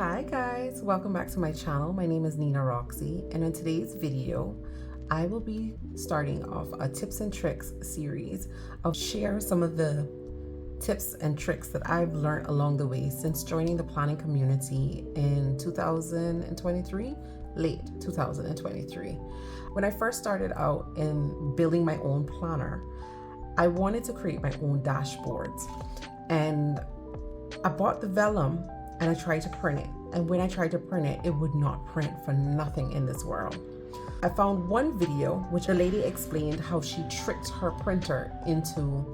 Hi guys, welcome back to my channel. My name is 𝕃𝕚𝕤𝕤𝕦, and in today's video I will be starting off a tips and tricks series. I'll share some of the tips and tricks that I've learned along the way since joining the planning community in 2023, late 2023. When I first started out in building my own planner, I wanted to create my own dashboards, and I bought the vellum and I tried to print it. And when I tried to print it, it would not print for nothing in this world. I found one video which a lady explained how she tricked her printer into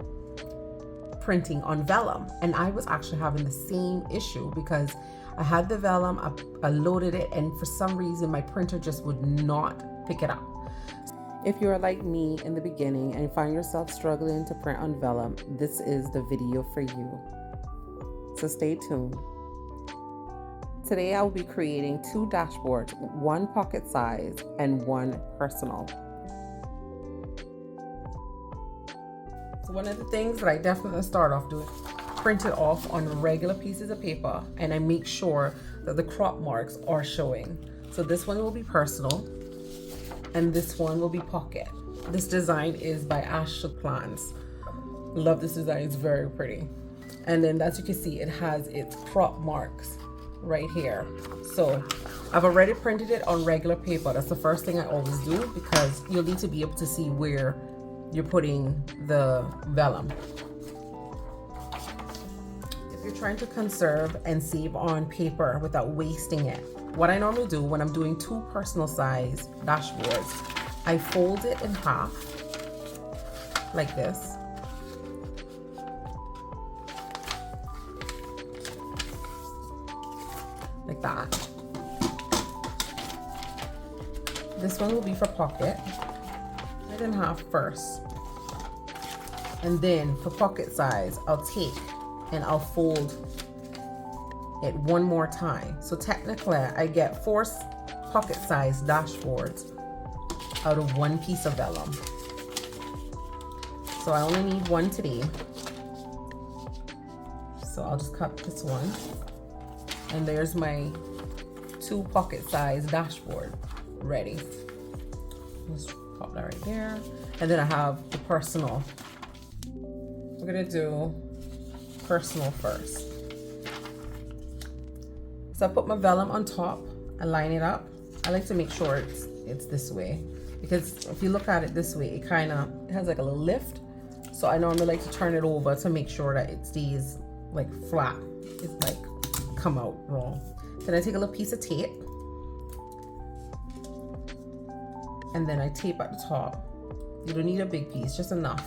printing on vellum. And I was actually having the same issue because I had the vellum, I loaded it, and for some reason my printer just would not pick it up. If you're like me in the beginning and you find yourself struggling to print on vellum, this is the video for you. So stay tuned. Today I will be creating two dashboards, one pocket size and one personal. So one of the things that I definitely start off doing, print it off on regular pieces of paper, and I make sure that the crop marks are showing. So this one will be personal and this one will be pocket. This design is by Ashley Plans. Love this design, it's very pretty. And then as you can see, it has its crop marks right here. So I've already printed it on regular paper. That's the first thing I always do because you'll need to be able to see where you're putting the vellum. If you're trying to conserve and save on paper without wasting it, what I normally do when I'm doing two personal size dashboards, I fold it in half like this. Like that. This one will be for pocket. Cut it in half first. And then for pocket size, I'll take and I'll fold it one more time. So technically, I get 4 pocket size dashboards out of one piece of vellum. So I only need one today. So I'll just cut this one. And there's my 2 pocket size dashboard ready. Just pop that right there. And then I have the personal. We're gonna do personal first. So I put my vellum on top, I line it up. I like to make sure it's this way, because if you look at it this way, it has like a little lift. So I normally like to turn it over to make sure that it stays like flat. It's like come out wrong. Then I take a little piece of tape and then I tape at the top. You don't need a big piece, just enough.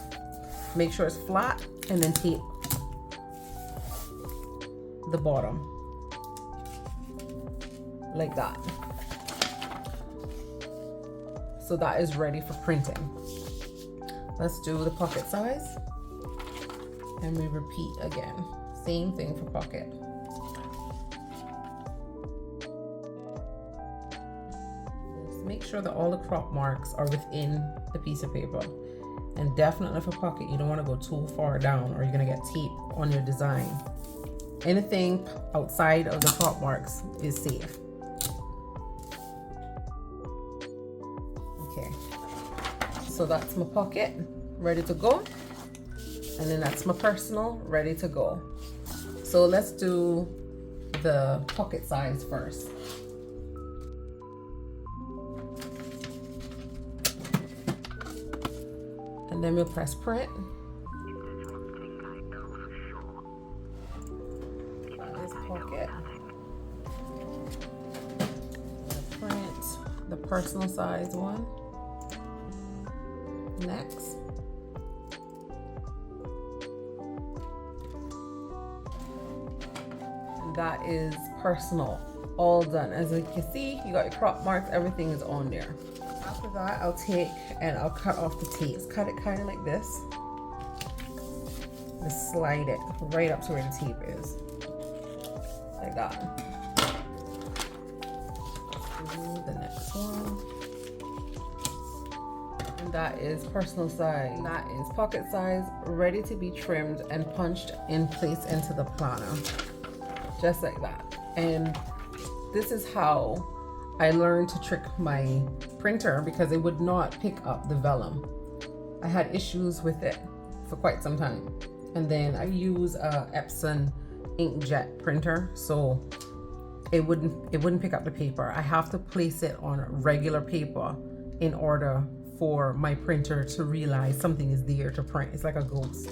Make sure it's flat, and then tape the bottom like that. So that is ready for printing. Let's do the pocket size and we repeat again. Same thing for pocket. Make sure that all the crop marks are within the piece of paper. And definitely for pocket, you don't want to go too far down or you're going to get tape on your design. Anything outside of the crop marks is safe. Okay, so that's my pocket ready to go. And then that's my personal ready to go. So let's do the pocket size first. And then we'll press print. That is pocket. Print the personal size one. Next. And that is personal. All done. As you can see, you got your crop marks, everything is on there. After that, I'll take and I'll cut off the tape. Cut it kind of like this. Just slide it right up to where the tape is. Like that. Do the next one. And that is personal size. That is pocket size, ready to be trimmed and punched in place into the planner. Just like that. And this is how I learned to trick my printer, because it would not pick up the vellum. I had issues with it for quite some time. And then I use a Epson inkjet printer, so it wouldn't pick up the paper. I have to place it on regular paper in order for my printer to realize something is there to print. It's like a ghost.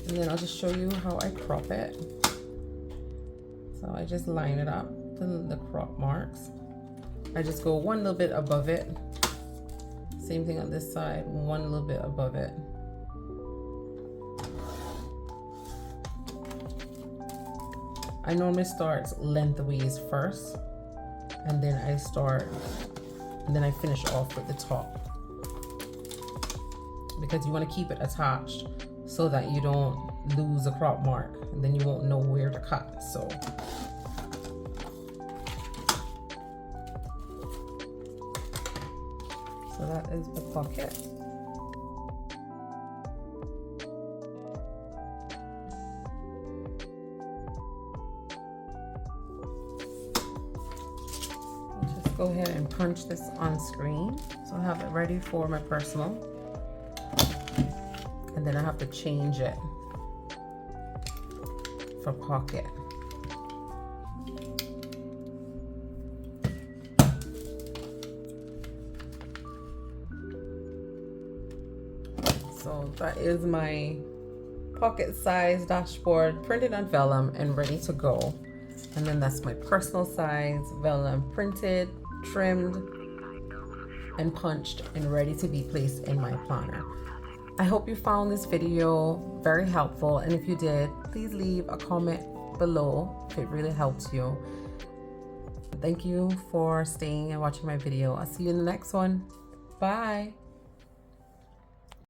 And then I'll just show you how I crop it. So I just line it up to the crop marks. I just go one little bit above it. Same thing on this side, one little bit above it. I normally start lengthways first, and then I finish off with the top, because you want to keep it attached so that you don't lose a crop mark, and then you won't know where to cut. So that is the pocket. Go ahead and punch this on screen. So I have it ready for my personal. And then I have to change it for pocket. So that is my pocket size dashboard printed on vellum and ready to go. And then that's my personal size vellum printed, trimmed, and punched and ready to be placed in my planner. I hope you found this video very helpful, and if you did, please leave a comment below if it really helped you. Thank you for staying and watching my video. I'll see you in the next one. Bye.